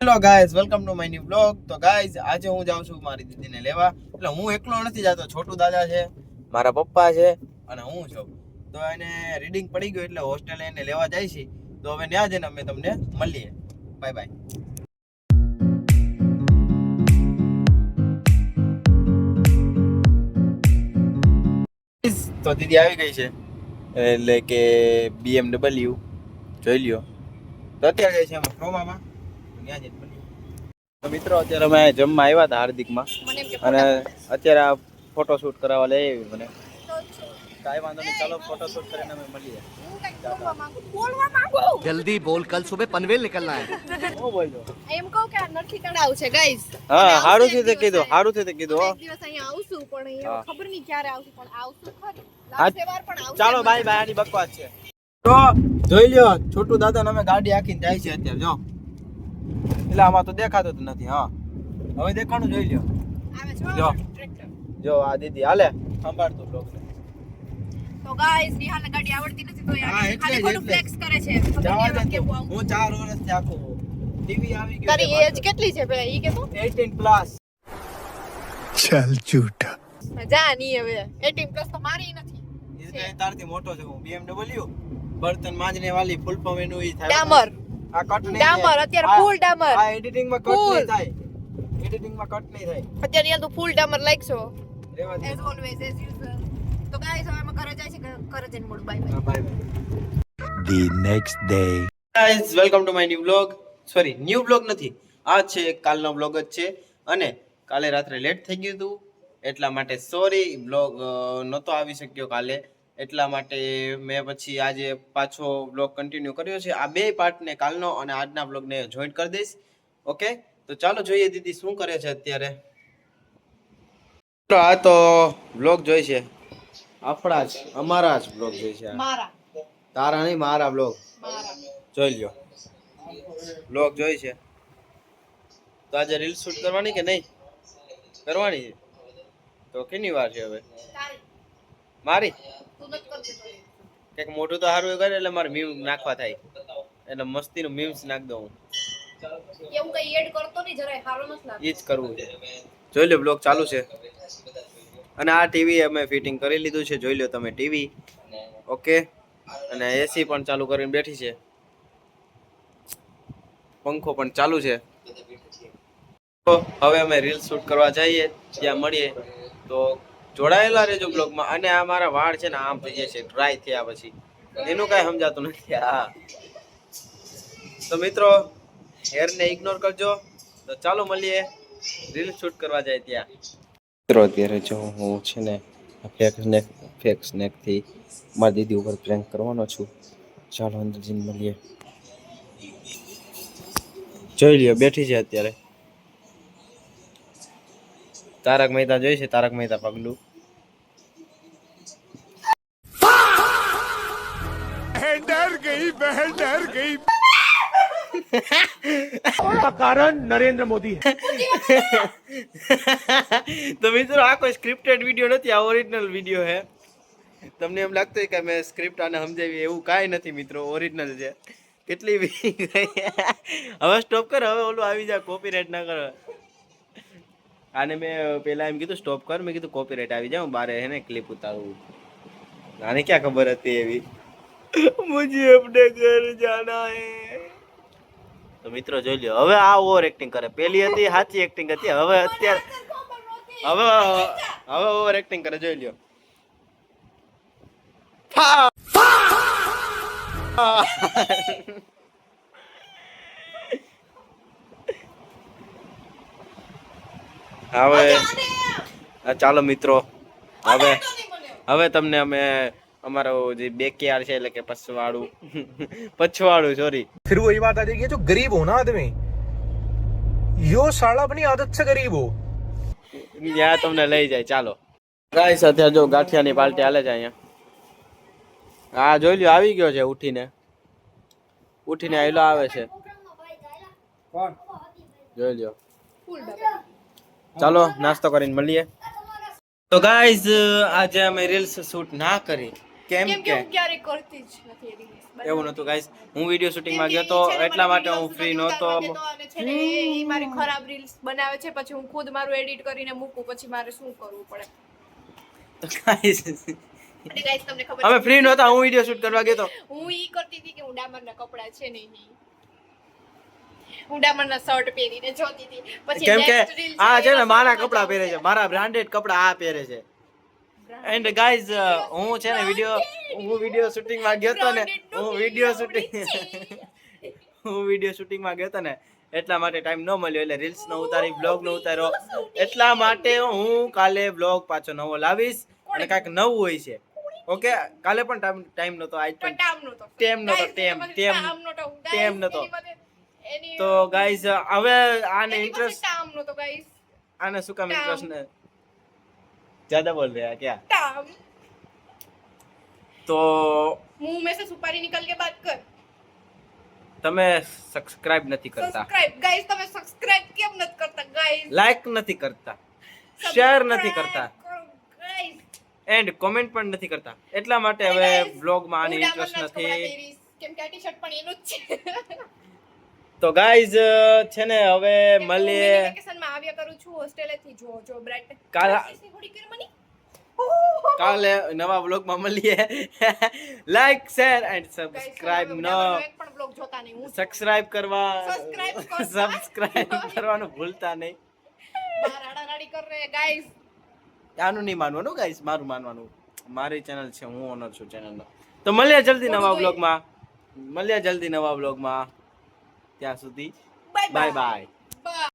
Hello guys, welcome to my new blog. તો guys, આજે હું જાઉં છું મારી દીદીને લેવા. એટલે હું એકલો નથી જતો, છોટું દાદા છે, મારા પપ્પા છે અને હું છું. તો એને રીડિંગ પડી ગયું એટલે હોસ્ટેલે એને લેવા જાય છે. તો હવે ત્યાં જઈને અમે તમને મળીએ. Bye bye. તો દીદી આવી ગઈ છે, એટલે કે BMW જોઈ લ્યો. તો અત્યારે ગઈ છે અમે ક્રોમામાં, ત્યાં જઈને મળીએ. તો મિત્રો, અત્યારે અમે જમવા આવ્યા હતા હાર્દિકમાં, અને અત્યારે આ ફોટોશૂટ કરાવવા લઈ આવી મને. કાંઈ વાંધો નહીં, ચાલો ફોટોશૂટ કરીને અમે મળીએ. जल्दी बोल, कल सुबह पनवेल निकलना है. હું બોલજો એમ કહું કે આ નથી તળાવ છે ગાઈસ. હા, સારું છે તે કીધું, સારું છે તે કીધું. એક દિવસ અહીંયા આવશું, પણ અહીંયા ખબર નહીં ક્યારે આવશું, પણ આવશું ખરી. હા, લાસ્ટ વાર પણ આવશું. ચાલો બાય બાય. આની બકવાસ છે. તો જોઈ લ્યો, છોટું દાદા ને અમે ગાડી આખીને જાય છે અત્યારે. જો એટલે આમાં તો દેખાતો જ નથી. હા, હવે દેખાણું જોઈ લ્યો. આવે છે જો. ટ્રેક્ટર. જો આ દીદી હાલે સંભાળતું બ્લોગ ને. તો ગાઈસ, નિહાલને ગાડી આવડતી નથી, તો હા, યાર એટલે ખાલી જ, ખોટું એટલે. ફ્લેક્સ કરે છે. ખબર જવા નહીં દે હવે તો. કેવું આવું. હું 4 વર્ષથી આખું ટીવી આવી ગયું. તારી એજ કેટલી છે પેલા ઈ કે તો? 18 પ્લસ. चल झूठा. જા ની હવે 18 પ્લસ તો મારી નથી. એ તારથી મોટો છે હું. BMW બર્તન માંજને વાલી ફૂલ ફોર્મ એનું ઈ થાય. ડામર. આ કટ નહીં ડામર, થાય. અત્યારે ફૂલ ડામર. આ એડિટિંગ માં કટ Full. નહીં થાય. એડિટિંગ માં કટ નહીં થાય. અત્યારે યાર તું ફૂલ ડામર લાગશો. રેવા દે. As always as usual. તો ગાઈસ, હવે અમે ઘરે જાય છે, ઘરે જઈને મળું. Bye bye. Bye bye. The next day. Guys, welcome to my new blog. Sorry, new blog નથી, આ છે કાલનો બ્લોગ જ છે. અને કાલે રાત્રે લેટ થઈ ગયું હતું, એટલા માટે સોરી, બ્લોગ નહોતો આવી શક્યો કાલે. એટલા માટે મેં પછી આજે પાછો બ્લોગ કન્ટિન્યુ કર્યો છે. આ બે પાર્ટને, કાલનો અને આજના બ્લોગને જોઈન્ટ કરી દઈશ. ઓકે, તો ચાલો જોઈએ દીદી શું કરે છે અત્યારે. તો આ તો બ્લોગ જોઈ છે, આપણા જ અમારા જ બ્લોગ જોઈ છે. મારા તારા નહીં, મારા બ્લોગ જોઈ લ્યો. બ્લોગ જોઈ છે. તો આજે રીલ શૂટ કરવાની કે નહીં કરવાની? તો કેની વાર છે હવે? તારી મારી તું નથી કરતી તો. કંઈક મોટું તો સારું કરે એટલે મારે મીમ નાખવા થાય, એટલે મસ્તીનું મીમ્સ નાખ દઉં. એવું કઈ એડ કરતો નહીં, જરાય સારો નથી લાગતો. એ જ કરવું છે. જોઈ લો, બ્લોગ ચાલુ છે. અને આ ટીવી અમે ફિટિંગ કરી લીધું છે, જોઈ લો તમે ટીવી. ઓકે, અને એસી પણ ચાલુ કરીને બેઠી છે, પંખો પણ ચાલુ છે. તો હવે અમે રીલ શૂટ કરવા જઈએ, ત્યાં મળીએ. તો જોડાયેલા રહેજો બ્લોગમાં. અને આ મારા વાળ છે ને આમ થઈ જાય છે ડ્રાય થયા પછી, એનું કાંઈ સમજાતું નથી. હા, તો મિત્રો હેરને ઇગ્નોર કરજો. તો ચાલો મળીએ, રીલ શૂટ કરવા જાય ત્યાં. મિત્રો અત્યારે જો હું છે ને ફેક સ્નેકથી મારી દીદી ઉપર પ્રેન્ક કરવાનો છું. ચાલો અંદર જઈને મળીએ. જોઈ લ્યો, બેઠી છે અત્યારે. તારક મહેતા જોઈ છે, તારક મહેતા પગલું. डर गई बहन, डर गई. का कारण नरेंद्र मोदी है. તો મિત્રો, આ કોઈ સ્ક્રિપ્ટેડ વિડીયો નથી, આ ઓરિજિનલ વિડીયો છે. તમને એમ લાગતું હોય કે મેં સ્ક્રિપ્ટ આને સમજાવી, એવું કાંઈ નથી મિત્રો, ઓરિજિનલ છે. કેટલી હવે સ્ટોપ કર, હવે ઓલું આવી જાય, કોપીરાઇટ ના કરો. આને મેં પેલા એમ કીધું સ્ટોપ કર, મેં કીધું કોપીરાઇટ આવી જાય, બારે હે ને ક્લિપ ઉતારવું. આને ક્યાં ખબર હતી એવી. મુझे अपने घर जाना है. તો મિત્રો જોઈ લ્યો, હવે આ ઓવર એક્ટિંગ કરે. પેલી હતી સાચી એક્ટિંગ હતી, હવે અત્યારે હવે ઓવર એક્ટિંગ કરે. જોઈ લ્યો. હવે ચાલો મિત્રો, હવે તમને અમે અમારો જે બેકયાર્ડ છે, એટલે કે પછવાડું સોરી. फिर वही बात आ जाएगी, जो गरीब हो ना आदमी, यो साला अपनी आदत से गरीब हो. ત્યાં તમને લઈ જાય. ચાલો ગાઈસ, અત્યારે જો ગાંઠિયાની પાર્ટી હાલે છે અહીંયા. હા જોઈ લ્યો, આવી ગયો છે ઉઠીને આયલો આવે છે. જોઈ લ્યો. ચાલો નાસ્તો કરીને મળીએ. તો ગાઈઝ, આજે અમે રીલ્સ શૂટ ના કરી કેમ કેમ કે કે હું ક્યારેય કરતી જ નથી એ રીલ્સ એવું નતું ગાઈસ, હું વિડીયો શૂટિંગમાં ગયો તો એટલા માટે હું ફ્રી નહોતો. અને છે ને એ મારી ખરાબ રીલ્સ બનાવે છે, પછી હું ખુદ મારું એડિટ કરીને મૂકું, પછી મારે શું કરવું પડે. તો guys, અને ગાઈસ તમને ખબર અમે છે, ફ્રી નહોતા, હું વિડીયો શૂટ કરવા ગયો તો. હું ઈ કરતી હતી કે હું ડામરના કપડા છે ને હું ડામરના શર્ટ પહેરીને જોતી હતી. પછી કેમ કે next reel આ છે ને એવા મારા શર્ટમાં કપડા જાઉં પહેરે છે, મારા બ્રાન્ડેડ કપડા આ પહેરે છે. એન્ડ ગાઈઝ, હું છે ને વિડીયો શૂટિંગમાં ગયો તો ને, હું વિડીયો શૂટિંગમાં ગયો તો ને, એટલા માટે ટાઈમ ન મળ્યો, એટલે રીલ્સ નો ઉતારી, બ્લોગ નો ઉતાર્યો. એટલા માટે હું કાલે બ્લોગ પાછો નવો લાવીશ અને કાંઈક નવું હોય છે. ઓકે, કાલે પણ ટાઈમ નતો, આજ પણ ટેમ નતો. તો ગાઈઝ, હવે આને ઇન્ટરેસ્ટ, આને શું કામ ઇન્ટરેસ્ટ ને જ્યાદા બોલ રહ્યા क्या? તો मुंह में से सुपारी निकल के बात कर. તમે સબસ્ક્રાઇબ નથી કરતા, सब्सक्राइब गाइस, તમે સબસ્ક્રાઇબ કેમ નથી કરતા ગાइस? લાઈક નથી કરતા, શેર નથી કરતા ગાइस. એન્ડ કોમેન્ટ પણ નથી કરતા. એટલા માટે હવે બ્લોગમાં આની ઇન્ટરેસ્ટ નથી. કેમ કે આ ટી-શર્ટ પણ એનું જ છે. તો ગાઈઝ, છે ને હવે મળીએ વેકેશનમાં આવ્યા કરું છું હોસ્ટેલેથી. જો બ્રાઇટ કાલે થોડી કર મની. કાલે નવા બ્લોગમાં મળીએ. લાઈક, શેર એન્ડ સબસ્ક્રાઇબ એક પણ બ્લોગ જોતા નહીં. હું સબસ્ક્રાઇબ Subscribe કરતા. સબસ્ક્રાઇબ કરવાનું ભૂલતા નહીં. બહાર આડારાડી કર રહે ગાઈસ. આનું નહીં માનવાનું ગાઈસ, મારું માનવાનું. મારી ચેનલ છે, હું ઓનર છું ચેનલનો. તો મળીએ જલ્દી નવા બ્લોગમાં. ત્યાં સુધી બાય બાય બાય.